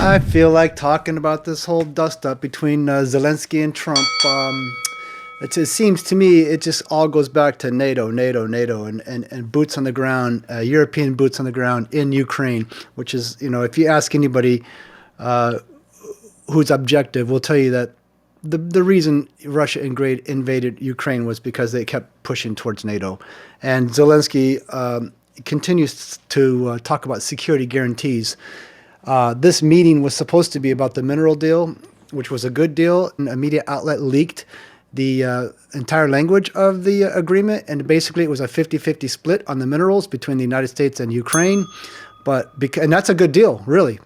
I feel like talking about this whole dust up between Zelensky and Trump. It seems to me it just all goes back to NATO, NATO, and boots on the ground, European boots on the ground in Ukraine, which is, if you ask anybody uh, who's objective, will tell you that the reason Russia invaded Ukraine was because they kept pushing towards NATO. And Zelensky continues to talk about security guarantees. This meeting was supposed to be about the mineral deal, which was a good deal. A media outlet leaked the entire language of the agreement, and basically it was a 50-50 split on the minerals between the United States and Ukraine. And that's a good deal, really.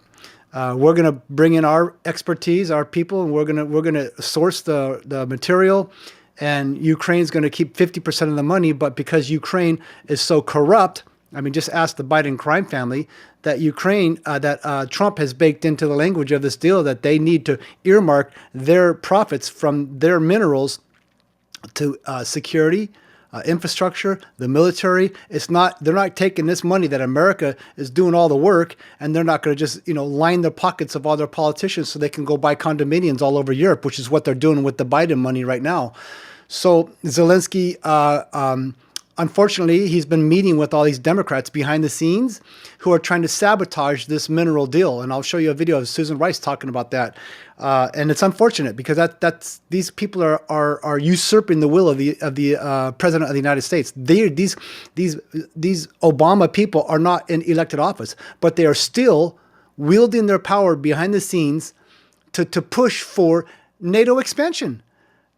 We're going to bring in our expertise, our people, and we're gonna source the material. And Ukraine's going to keep 50% of the money, but because Ukraine is so corrupt, I mean, just ask the Biden crime family that Trump has baked into the language of this deal that they need to earmark their profits from their minerals to security, infrastructure, the military. They're not taking this money that America is doing all the work, and they're not going to just, line the pockets of all their politicians so they can go buy condominiums all over Europe, which is what they're doing with the Biden money right now. So Zelensky, unfortunately, he's been meeting with all these Democrats behind the scenes who are trying to sabotage this mineral deal. And I'll show you a video of Susan Rice talking about that. And it's unfortunate because these people are usurping the will of the president of the United States. These Obama people are not in elected office, but they are still wielding their power behind the scenes to push for NATO expansion.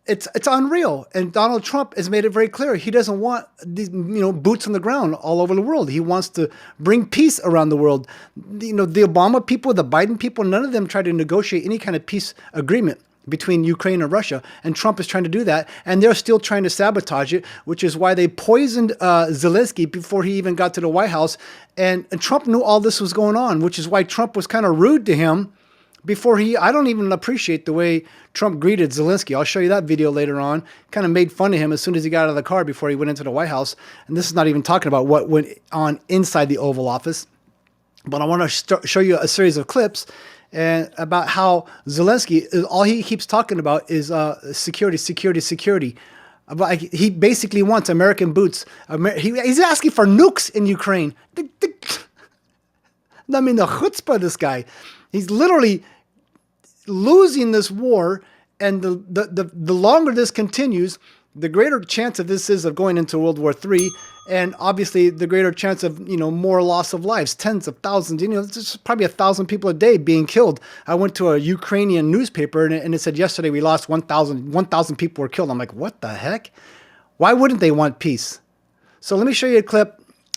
It's unreal, and Donald Trump has made it very clear he doesn't want these boots on the ground all over the world. He wants to bring peace around the world. The Obama people, the Biden people, none of them try to negotiate any kind of peace agreement between Ukraine and Russia, and Trump is trying to do that, and they're still trying to sabotage it, which is why they poisoned Zelensky before he even got to the White House, and Trump knew all this was going on, which is why Trump was kind of rude to him. I don't even appreciate the way Trump greeted Zelensky. I'll show you that video later on. Kind of made fun of him as soon as he got out of the car before he went into the White House. And this is not even talking about what went on inside the Oval Office. But I want to show you a series of clips and about how Zelensky, all he keeps talking about is security. He basically wants American boots. He's asking for nukes in Ukraine. I mean, the chutzpah of this guy. He's literally losing this war, and the longer this continues, the greater chance of this is of going into World War III, and obviously the greater chance of more loss of lives, tens of thousands. There's probably 1,000 people a day being killed. I went to a Ukrainian newspaper, and it said yesterday we lost 1,000 people were killed. I'm like, what the heck? Why wouldn't they want peace? So let me show you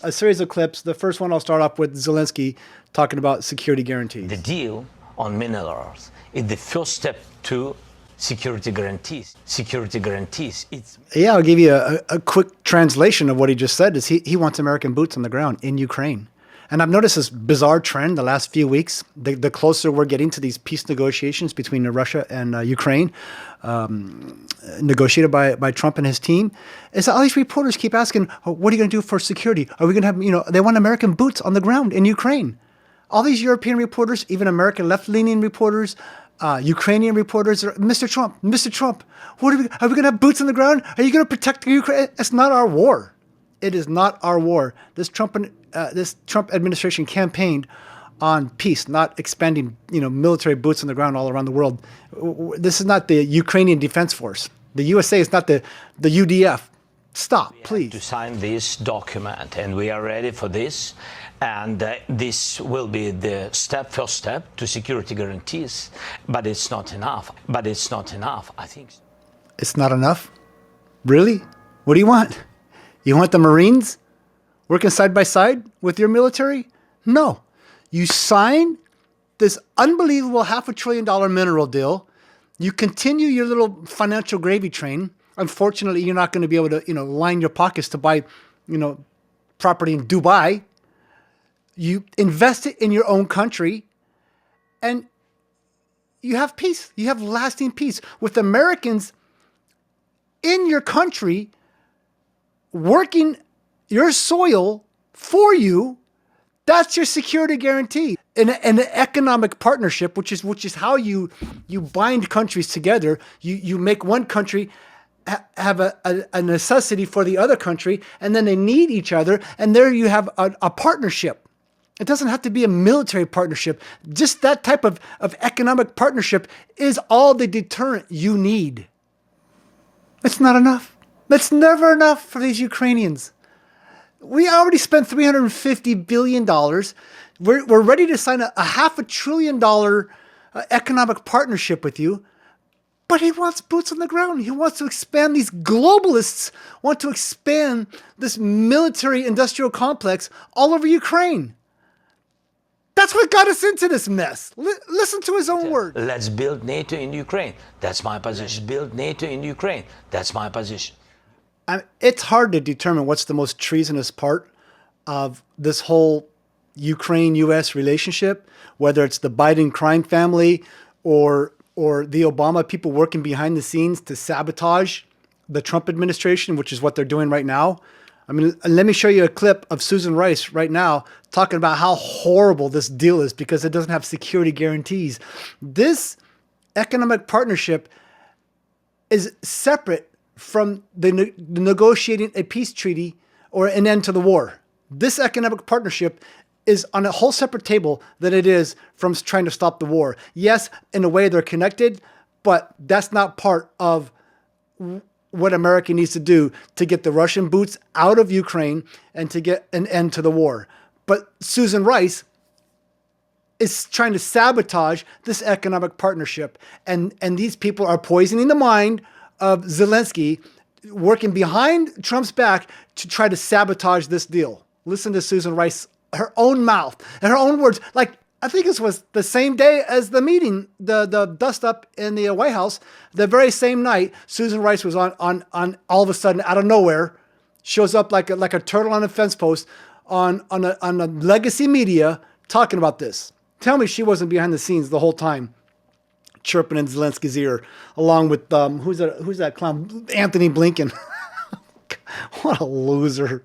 a series of clips. The first one I'll start off with Zelensky talking about security guarantees. The deal on minerals is the first step to security guarantees. Security guarantees. I'll give you a quick translation of what he just said. Is he wants American boots on the ground in Ukraine. And I've noticed this bizarre trend the last few weeks. The closer we're getting to these peace negotiations between Russia and Ukraine, negotiated by Trump and his team, is that all these reporters keep asking, what are you going to do for security? Are we going to have, they want American boots on the ground in Ukraine. All these European reporters, even American left-leaning reporters, Ukrainian reporters, Mr. Trump, are we going to have boots on the ground? Are you going to protect Ukraine? It's not our war. It is not our war. This Trump administration campaigned on peace, not expanding, military boots on the ground all around the world. This is not the Ukrainian Defense Force. The USA is not the UDF. Stop, please. To sign this document, and we are ready for this. And this will be the first step to security guarantees. But it's not enough. I think. It's not enough? Really? What do you want? You want the Marines working side by side with your military? No. You sign this unbelievable $500 billion mineral deal. You continue your little financial gravy train. Unfortunately, you're not going to be able to, line your pockets to buy, property in Dubai. You invest it in your own country, and you have peace. You have lasting peace with Americans in your country working your soil for you That's your security guarantee. An economic partnership, which is how you bind countries together. You make one country have a necessity for the other country, and then they need each other, and there you have a partnership. It doesn't have to be a military partnership. Just that type of economic partnership is all the deterrent you need. It's not enough. That's never enough for these Ukrainians. We already spent $350 billion. We're ready to sign a $500 billion economic partnership with you. But he wants boots on the ground. He wants to expand. These globalists want to expand this military industrial complex all over Ukraine. That's what got us into this mess. Listen to his own words. Let's build NATO in Ukraine. That's my position. Build NATO in Ukraine. That's my position. It's hard to determine what's the most treasonous part of this whole Ukraine-U.S. relationship, whether it's the Biden crime family or the Obama people working behind the scenes to sabotage the Trump administration, which is what they're doing right now. I mean, let me show you a clip of Susan Rice right now talking about how horrible this deal is because it doesn't have security guarantees. This economic partnership is separate from the negotiating a peace treaty or an end to the war. This economic partnership is on a whole separate table than it is from trying to stop the war. Yes, in a way they're connected, but that's not part of what America needs to do to get the Russian boots out of Ukraine and to get an end to the war. But Susan Rice is trying to sabotage this economic partnership. And these people are poisoning the mind of Zelenskyy, working behind Trump's back to try to sabotage this deal. Listen to Susan Rice, her own mouth and her own words. Like, I think this was the same day as the meeting, the dust up in the White House. The very same night, Susan Rice was on all of a sudden, out of nowhere, shows up like a turtle on a fence post on a legacy media talking about this. Tell me she wasn't behind the scenes the whole time, chirping in Zelenskyy's ear, along with who's that clown? Anthony Blinken. What a loser.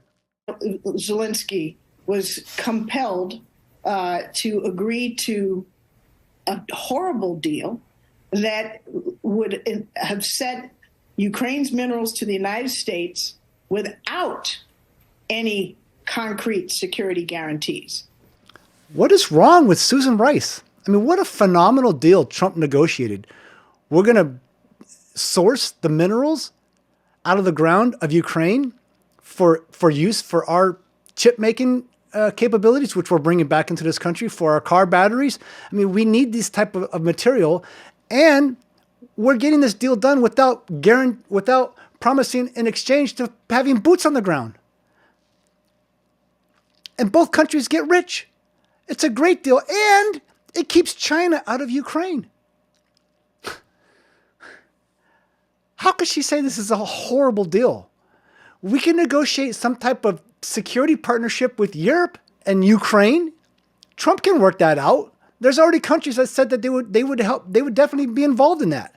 Zelenskyy was compelled to agree to a horrible deal that would have sent Ukraine's minerals to the United States without any concrete security guarantees. What is wrong with Susan Rice? I mean, what a phenomenal deal Trump negotiated. We're going to source the minerals out of the ground of Ukraine for use for our chip making capabilities, which we're bringing back into this country for our car batteries. I mean, we need this type of material, and we're getting this deal done without promising in exchange to having boots on the ground. And both countries get rich. It's a great deal, and it keeps China out of Ukraine. How could she say this is a horrible deal? We can negotiate some type of security partnership with Europe and Ukraine. Trump can work that out. There's already countries that said that they would help. They would definitely be involved in that.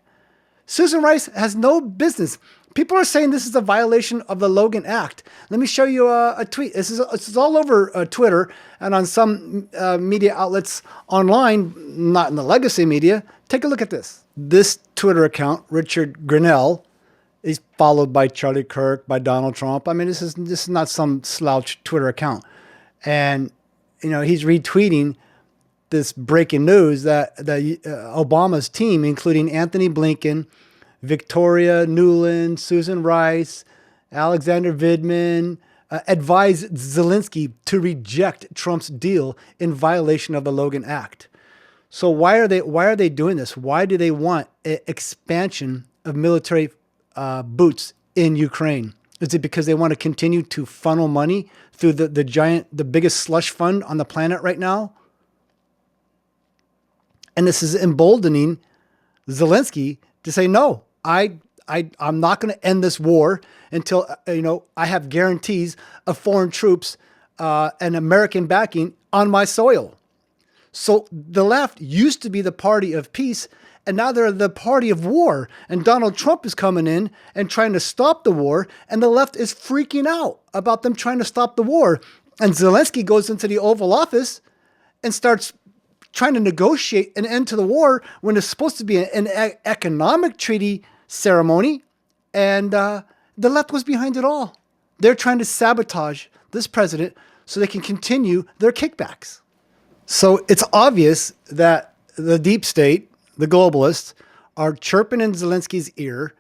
Susan Rice has no business. People are saying this is a violation of the Logan Act. Let me show you a tweet. This is all over Twitter and on some media outlets online, not in the legacy media. Take a look at this. This Twitter account, Richard Grinnell, is followed by Charlie Kirk, by Donald Trump. I mean, this is not some slouch Twitter account. And, he's retweeting this breaking news that Obama's team, including Anthony Blinken, Victoria Nuland, Susan Rice, Alexander Vidman, advised Zelenskyy to reject Trump's deal in violation of the Logan Act. So why are they doing this? Why do they want expansion of military boots in Ukraine? Is it because they want to continue to funnel money through the biggest slush fund on the planet right now? And this is emboldening Zelenskyy to say, no, I'm not going to end this war until, I have guarantees of foreign troops and American backing on my soil. So the left used to be the party of peace, and now they're the party of war. And Donald Trump is coming in and trying to stop the war, and the left is freaking out about them trying to stop the war. And Zelensky goes into the Oval Office and starts trying to negotiate an end to the war when it's supposed to be an economic treaty ceremony. And the left was behind it all. They're trying to sabotage this president so they can continue their kickbacks. So it's obvious that the deep state, the globalists, are chirping in Zelensky's ear,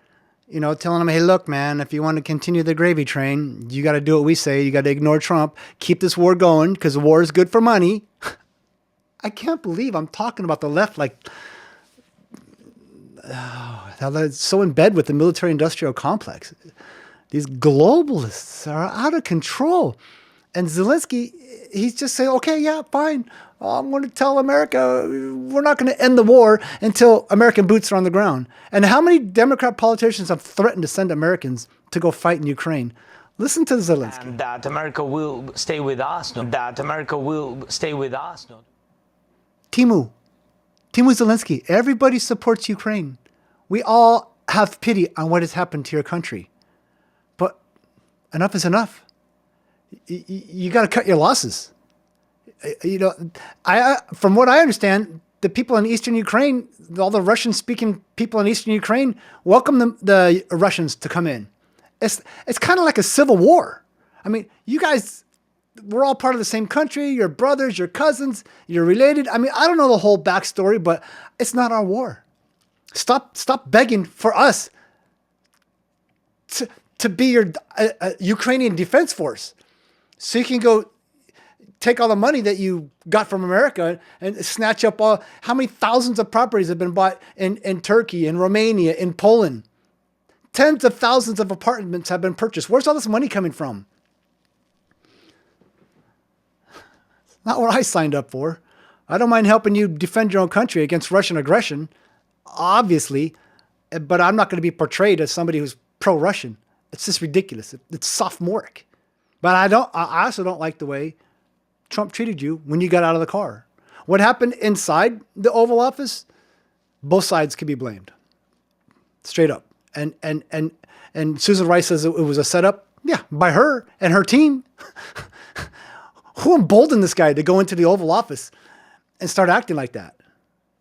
telling him, hey, look, man, if you want to continue the gravy train, you got to do what we say. You got to ignore Trump, keep this war going because the war is good for money. I can't believe I'm talking about the left like how they're so in bed with the military-industrial complex. These globalists are out of control. And Zelensky, he's just saying, okay, yeah, fine. I'm going to tell America we're not going to end the war until American boots are on the ground. And how many Democrat politicians have threatened to send Americans to go fight in Ukraine? Listen to Zelensky. And that America will stay with us. That America will stay with us. Timu Zelensky, everybody supports Ukraine. We all have pity on what has happened to your country. But enough is enough. You got to cut your losses. From what I understand, the people in eastern Ukraine, all the Russian-speaking people in eastern Ukraine, welcome the Russians to come in. It's kind of like a civil war. I mean, you guys, we're all part of the same country. You're brothers, you're cousins, you're related. I mean, I don't know the whole backstory, but it's not our war. Stop begging for us to be your Ukrainian defense force, so you can go take all the money that you got from America and snatch up how many thousands of properties have been bought in Turkey, in Romania, in Poland. Tens of thousands of apartments have been purchased. Where's all this money coming from? It's not what I signed up for. I don't mind helping you defend your own country against Russian aggression, obviously, but I'm not going to be portrayed as somebody who's pro-Russian. It's just ridiculous. It's sophomoric. But I also don't like the way Trump treated you when you got out of the car. What happened inside the Oval Office? Both sides can be blamed. Straight up. And Susan Rice says it was a setup. Yeah, by her and her team. Who emboldened this guy to go into the Oval Office and start acting like that?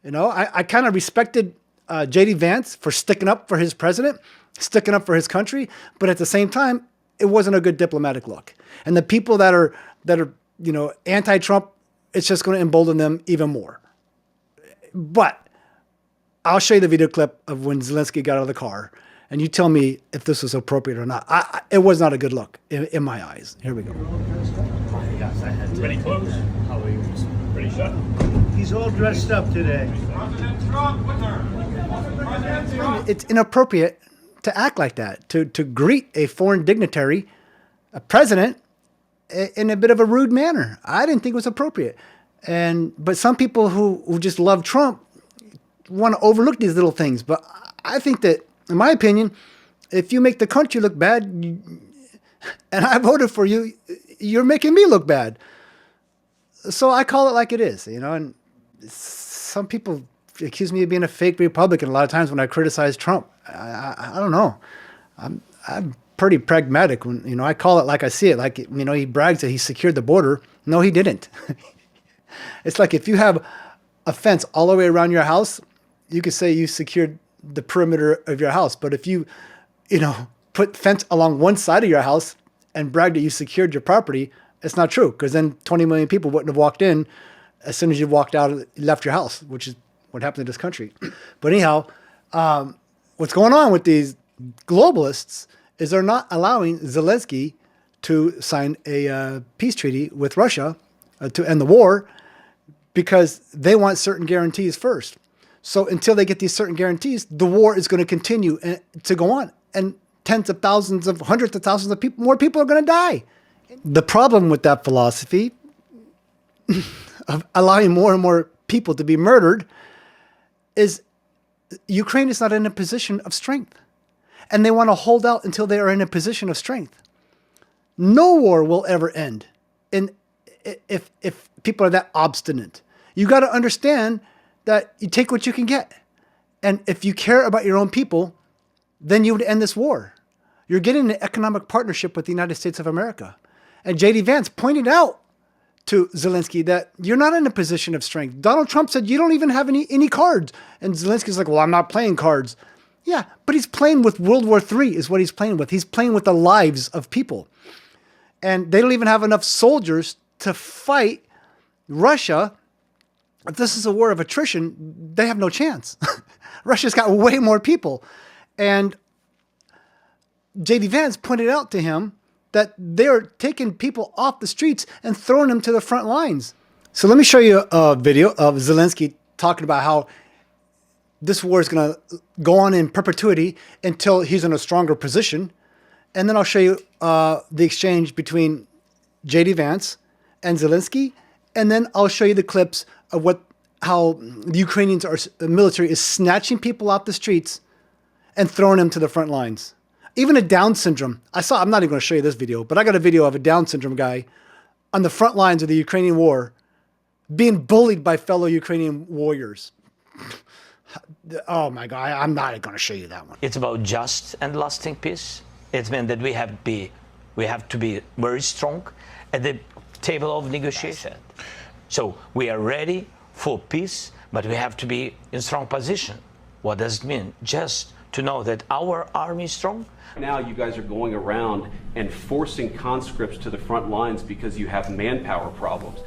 I kind of respected J.D. Vance for sticking up for his president, sticking up for his country, but at the same time, it wasn't a good diplomatic look. And the people that are anti-Trump, it's just going to embolden them even more. But I'll show you the video clip of when Zelensky got out of the car, and you tell me if this was appropriate or not. It was not a good look in my eyes. Here we go. Ready close? Ready shut? He's all dressed up today. It's inappropriate to act like that, to greet a foreign dignitary, a president, in a bit of a rude manner. I didn't think it was appropriate. But some people who just love Trump want to overlook these little things. But I think that, in my opinion, if you make the country look bad, and I voted for you, you're making me look bad. So I call it like it is, and some people accuse me of being a fake Republican a lot of times when I criticize Trump. I don't know. I'm pretty pragmatic when, I call it like I see it. Like, he brags that he secured the border. No, he didn't. It's like if you have a fence all the way around your house, you could say you secured the perimeter of your house. But if you, put fence along one side of your house and brag that you secured your property, it's not true, because then 20 million people wouldn't have walked in as soon as you walked out, left your house, which is what happened in this country. But anyhow, what's going on with these globalists is they're not allowing Zelensky to sign a peace treaty with Russia to end the war because they want certain guarantees first. So until they get these certain guarantees, the war is going to continue to go on. And tens of thousands of hundreds of thousands of people, more people are going to die. The problem with that philosophy of allowing more and more people to be murdered is Ukraine is not in a position of strength. And they want to hold out until they are in a position of strength. No war will ever end if people are that obstinate. You got to understand that you take what you can get. And if you care about your own people, then you would end this war. You're getting an economic partnership with the United States of America. And J.D. Vance pointed out to Zelenskyy that you're not in a position of strength. Donald Trump said you don't even have any cards. And Zelensky's like, well, I'm not playing cards. Yeah, but he's playing with World War III is what he's playing with. He's playing with the lives of people. And they don't even have enough soldiers to fight Russia. If this is a war of attrition, they have no chance. Russia's got way more people. And J.D. Vance pointed out to him that they're taking people off the streets and throwing them to the front lines. So let me show you a video of Zelenskyy talking about how this war is going to go on in perpetuity until he's in a stronger position. And then I'll show you the exchange between J.D. Vance and Zelenskyy. And then I'll show you the clips of how the Ukrainians the military is snatching people off the streets and throwing them to the front lines. Even a Down syndrome. I'm not even going to show you this video, but I got a video of a Down syndrome guy on the front lines of the Ukrainian war being bullied by fellow Ukrainian warriors. Oh my God, I'm not going to show you that one. It's about just and lasting peace. It means that we have to be very strong at the table of negotiation. So we are ready for peace, but we have to be in strong position. What does it mean? Just to know that our army is strong. Now you guys are going around and forcing conscripts to the front lines because you have manpower problems.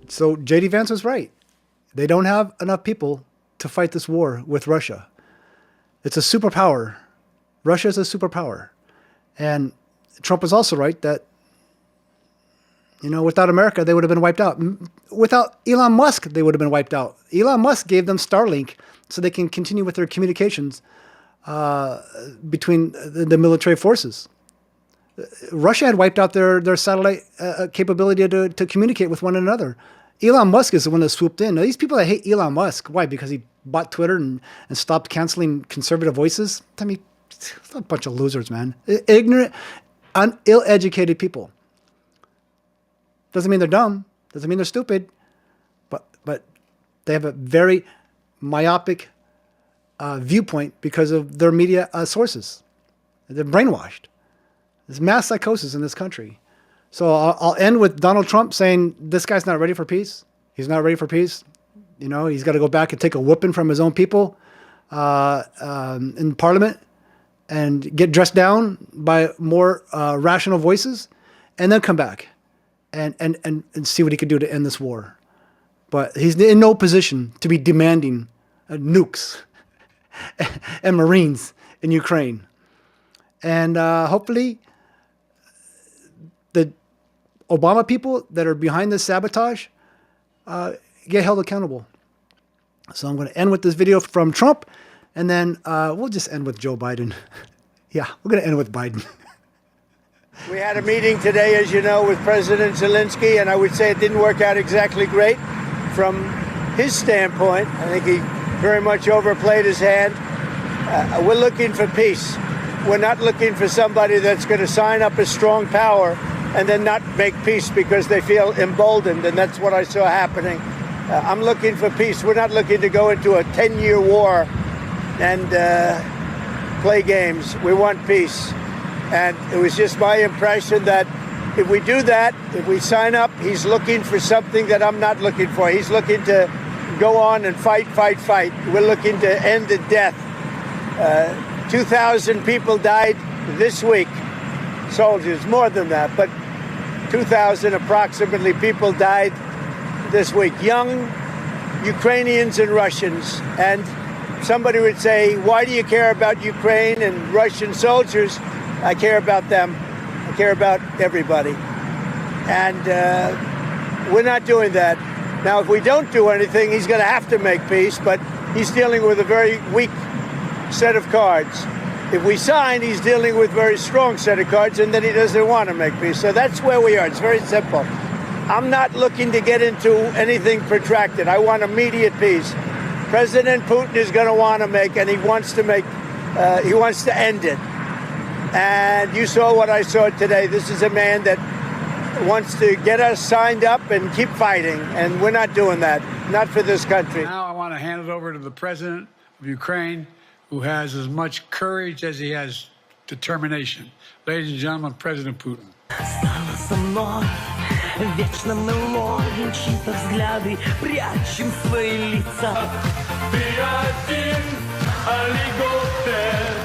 So J.D. Vance was right. They don't have enough people to fight this war with Russia. It's a superpower. Russia is a superpower. And Trump was also right that, without America, they would have been wiped out. Without Elon Musk, they would have been wiped out. Elon Musk gave them Starlink so they can continue with their communications between the military forces. Russia had wiped out their satellite capability to communicate with one another. Elon Musk is the one that swooped in. Now, these people that hate Elon Musk, why? Because he bought Twitter and stopped canceling conservative voices? I mean, it's a bunch of losers, man. Ignorant, ill-educated people. Doesn't mean they're dumb. Doesn't mean they're stupid. But they have a very myopic viewpoint because of their media sources. They're brainwashed. There's mass psychosis in this country. So I'll end with Donald Trump saying this guy's not ready for peace. He's not ready for peace. He's got to go back and take a whipping from his own people in Parliament and get dressed down by more rational voices, and then come back and see what he could do to end this war. But he's in no position to be demanding nukes and Marines in Ukraine. And hopefully the Obama people that are behind this sabotage get held accountable. So I'm going to end with this video from Trump, and then we'll just end with Joe Biden. Yeah, we're going to end with Biden. We had a meeting today, as you know, with President Zelenskyy, and I would say it didn't work out exactly great from his standpoint. I think he very much overplayed his hand. We're looking for peace. We're not looking for somebody that's going to sign up as strong power and then not make peace because they feel emboldened, and that's what I saw happening. I'm looking for peace. We're not looking to go into a 10-year war and play games. We want peace. And it was just my impression that if we do that, if we sign up, he's looking for something that I'm not looking for. He's looking to go on and fight. We're looking to end the death. 2,000 people died this week. Soldiers, more than that, but 2,000 approximately people died this week. Young Ukrainians and Russians. And somebody would say, why do you care about Ukraine and Russian soldiers? I care about them. I care about everybody. And we're not doing that. Now, if we don't do anything, he's going to have to make peace, but he's dealing with a very weak set of cards. If we sign, he's dealing with a very strong set of cards, and then he doesn't want to make peace. So that's where we are. It's very simple. I'm not looking to get into anything protracted. I want immediate peace. President Putin is going to want to make, and he wants to end it. And you saw what I saw today. This is a man that wants to get us signed up and keep fighting, and we're not doing that. Not for this country. Now I want to hand it over to the president of Ukraine, who has as much courage as he has determination. Ladies and gentlemen, President Putin. Вечно мелодия, чьи-то взгляды, прячем свои лица. Ты один, аллиготер.